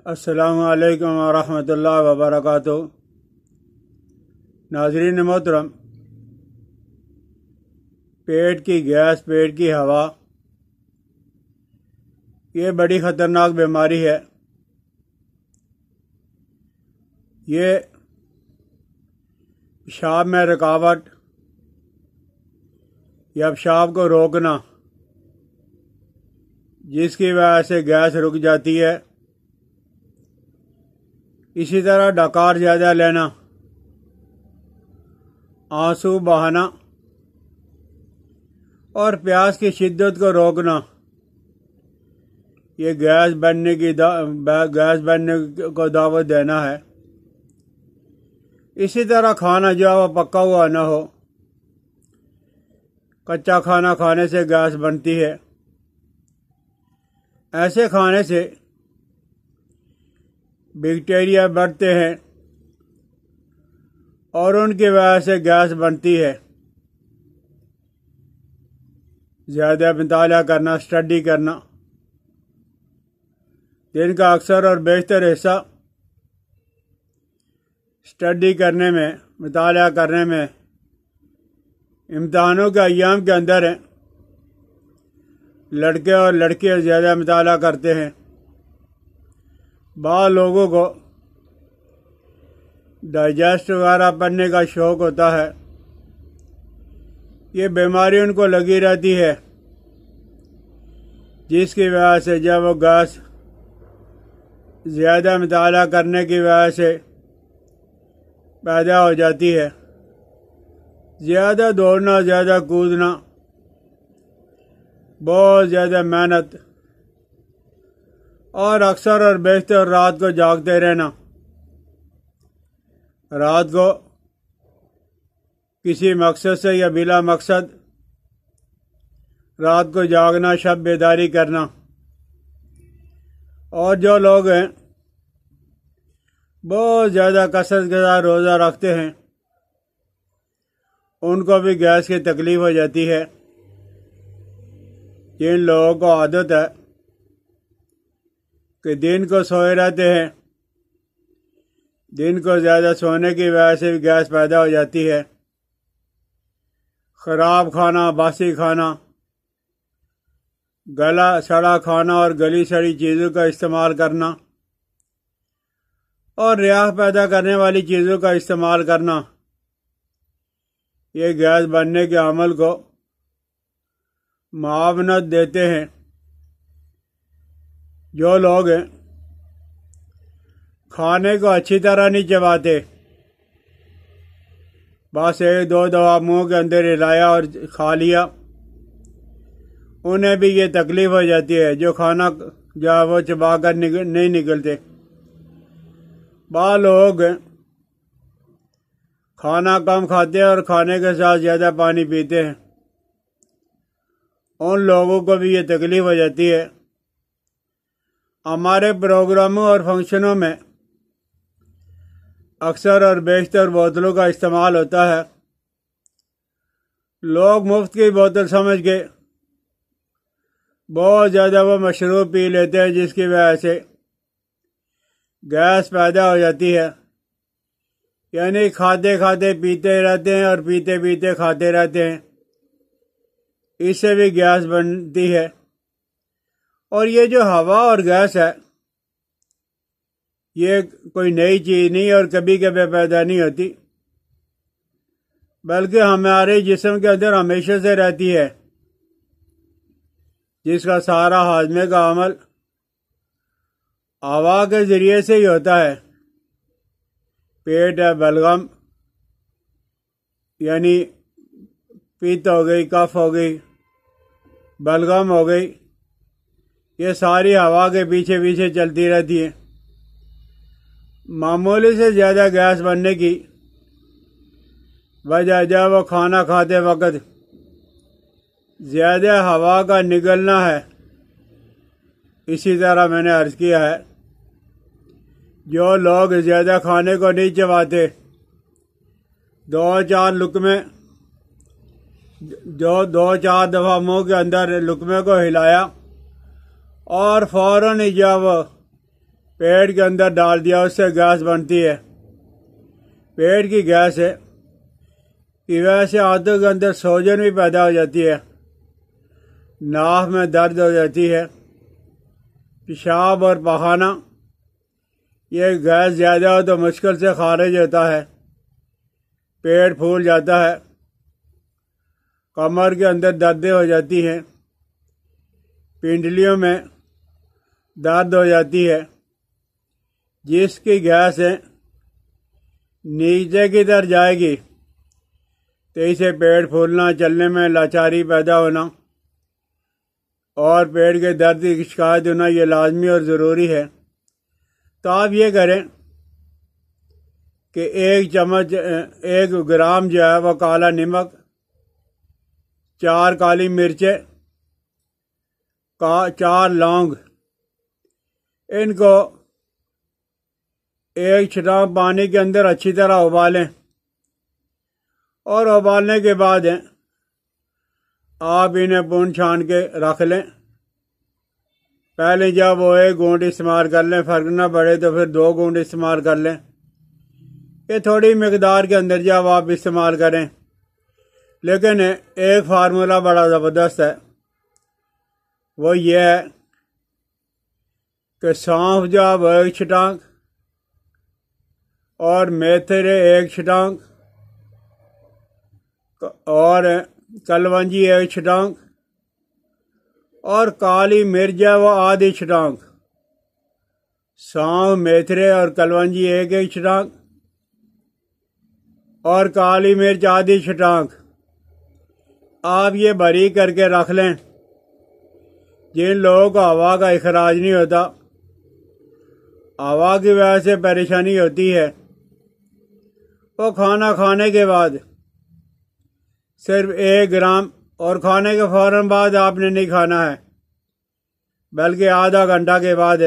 السلام علیکم ورحمۃ اللہ وبرکاتہ۔ ناظرین محترم، پیٹ کی گیس، پیٹ کی ہوا، یہ بڑی خطرناک بیماری ہے۔ یہ پیشاب میں رکاوٹ یا پیشاب کو روکنا، جس کی وجہ سے گیس رک جاتی ہے۔ اسی طرح ڈکار زیادہ لینا، آنسو بہانا اور پیاس کی شدت کو روکنا، یہ گیس بننے کو دعوت دینا ہے۔ اسی طرح کھانا جو ہے وہ پکا ہوا نہ ہو، کچا کھانا کھانے سے گیس بنتی ہے۔ ایسے کھانے سے بیکٹیریا بڑھتے ہیں اور ان کی وجہ سے گیس بنتی ہے۔ زیادہ مطالعہ کرنا، اسٹڈی کرنا، دن کا اکثر اور بیشتر حصہ اسٹڈی کرنے میں، مطالعہ کرنے میں، امتحانوں کے ایام کے اندر ہیں۔ لڑکے اور لڑکیاں زیادہ مطالعہ کرتے ہیں۔ بعض لوگوں کو ڈائجسٹ وغیرہ پڑھنے کا شوق ہوتا ہے، یہ بیماری ان کو لگی رہتی ہے، جس کی وجہ سے جب وہ گیس زیادہ مطالعہ کرنے کی وجہ سے پیدا ہو جاتی ہے۔ زیادہ دوڑنا، زیادہ کودنا، بہت زیادہ محنت اور اکثر اور بیشتر رات کو جاگتے رہنا، رات کو کسی مقصد سے یا بلا مقصد رات کو جاگنا، شب بیداری کرنا۔ اور جو لوگ ہیں بہت زیادہ کثرت کے ساتھ روزہ رکھتے ہیں، ان کو بھی گیس کی تکلیف ہو جاتی ہے۔ جن لوگوں کو عادت ہے کہ دن کو سوئے رہتے ہیں، دن کو زیادہ سونے کی وجہ سے بھی گیس پیدا ہو جاتی ہے۔ خراب کھانا، باسی کھانا، گلا سڑا کھانا اور گلی سڑی چیزوں کا استعمال کرنا اور ریاح پیدا کرنے والی چیزوں کا استعمال کرنا، یہ گیس بننے کے عمل کو معاونت دیتے ہیں۔ جو لوگ ہیں کھانے کو اچھی طرح نہیں چباتے، بس ایک دو دفعہ منہ کے اندر ہلایا اور کھا لیا، انہیں بھی یہ تکلیف ہو جاتی ہے۔ جو کھانا جو ہے وہ چبا کر نہیں نکلتے۔ بعض لوگ کھانا کم کھاتے ہیں اور کھانے کے ساتھ زیادہ پانی پیتے ہیں، ان لوگوں کو بھی یہ تکلیف ہو جاتی ہے۔ ہمارے پروگراموں اور فنکشنوں میں اکثر اور بیشتر بوتلوں کا استعمال ہوتا ہے۔ لوگ مفت کی بوتل سمجھ کے بہت زیادہ وہ مشروب پی لیتے ہیں، جس کی وجہ سے گیس پیدا ہو جاتی ہے۔ یعنی کھاتے کھاتے پیتے رہتے ہیں اور پیتے پیتے کھاتے رہتے ہیں، اس سے بھی گیس بنتی ہے۔ اور یہ جو ہوا اور گیس ہے، یہ کوئی نئی چیز نہیں اور کبھی کبھی پیدا نہیں ہوتی، بلکہ ہمارے جسم کے اندر ہمیشہ سے رہتی ہے، جس کا سارا ہاضمے کا عمل ہوا کے ذریعے سے ہی ہوتا ہے۔ پیٹ ہے، بلغم یعنی پت ہو گئی، کف ہو گئی، بلغم ہو گئی، یہ ساری ہوا کے پیچھے پیچھے چلتی رہتی ہے۔ معمولی سے زیادہ گیس بننے کی وجہ جب وہ کھانا کھاتے وقت زیادہ ہوا کا نگلنا ہے۔ اسی طرح میں نے عرض کیا ہے، جو لوگ زیادہ کھانے کو نہیں چباتے، دو چار دفعہ منہ کے اندر لقمے کو ہلایا اور فوراً جب پیٹ کے اندر ڈال دیا، اس سے گیس بنتی ہے۔ پیٹ کی گیس ہے کی وجہ سے آنتوں کے اندر سوجن بھی پیدا ہو جاتی ہے، ناف میں درد ہو جاتی ہے، پیشاب اور پخانہ یہ گیس زیادہ ہو تو مشکل سے خارج ہوتا ہے، پیٹ پھول جاتا ہے، کمر کے اندر دردیں ہو جاتی ہیں، پنڈلیوں میں درد ہو جاتی ہے۔ جس کی گیس ہے نیچے کی طرف جائے گی تو اسے پیٹ پھولنا، چلنے میں لاچاری پیدا ہونا اور پیٹ کے درد کی شکایت ہونا یہ لازمی اور ضروری ہے۔ تو آپ یہ کریں کہ 1 گرام جو ہے وہ کالا نمک، 4 کالی مرچیں، 4 لونگ، ان کو 1 چھٹانک پانی کے اندر اچھی طرح ابالیں، اور ابالنے کے بعد آپ انہیں پون چھان کے رکھ لیں۔ پہلے جب وہ 1 گھونٹ استعمال کر لیں، فرق نہ پڑے تو پھر 2 گھونٹ استعمال کر لیں۔ یہ تھوڑی مقدار کے اندر جب آپ استعمال کریں، لیکن ایک فارمولہ بڑا زبردست ہے، وہ یہ ہے کہ سونف جب 1 چھٹانک اور میتھرے 1 چھٹانک اور کلونجی 1 چھٹانک اور کالی مرچ ہے وہ آدھی چھٹانک، سونف، میتھرے اور کلونجی 1 چھٹانک اور کالی مرچ آدھی چھٹانک آپ یہ باریک کر کے رکھ لیں۔ جن لوگوں کو ہوا کا اخراج نہیں ہوتا، ہوا کی وجہ سے پریشانی ہوتی ہے، وہ کھانا کھانے کے بعد صرف 1 گرام، اور کھانے کے فوراً بعد آپ نے نہیں کھانا ہے بلکہ آدھا گھنٹہ کے بعد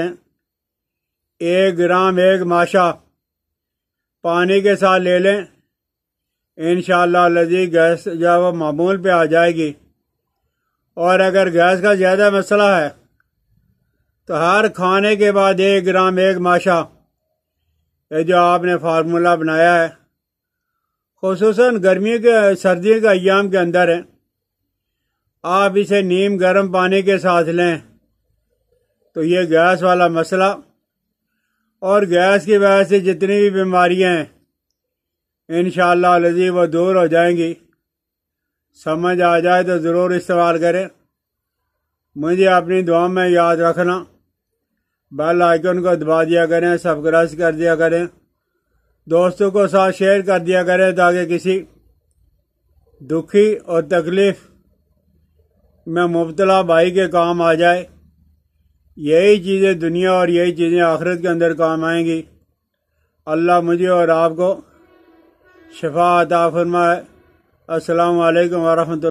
1 گرام 1 ماشا پانی کے ساتھ لے لیں۔ انشاءاللہ الذی گیس جو وہ معمول پہ آ جائے گی۔ اور اگر گیس کا زیادہ مسئلہ ہے تو ہر کھانے کے بعد 1 گرام 1 ماشا، یہ جو آپ نے فارمولہ بنایا ہے، خصوصاً گرمیوں کے سردیوں کے ایام کے اندر آپ اسے نیم گرم پانی کے ساتھ لیں تو یہ گیس والا مسئلہ اور گیس کی وجہ سے جتنی بھی بیماریاں ہیں انشاءاللہ الذی وہ دور ہو جائیں گی۔ سمجھ آ جائے تو ضرور استعمال کریں۔ مجھے اپنی دعا میں یاد رکھنا، بیل آئیکن کو دبا دیا کریں، سبسکرائب کر دیا کریں، دوستوں کو ساتھ شیئر کر دیا کریں تاکہ کسی دکھی اور تکلیف میں مبتلا بھائی کے کام آ جائے۔ یہی چیزیں دنیا اور یہی چیزیں آخرت کے اندر کام آئیں گی۔ اللہ مجھے اور آپ کو شفا عطا فرمائے۔ السلام علیکم ورحمۃ اللہ۔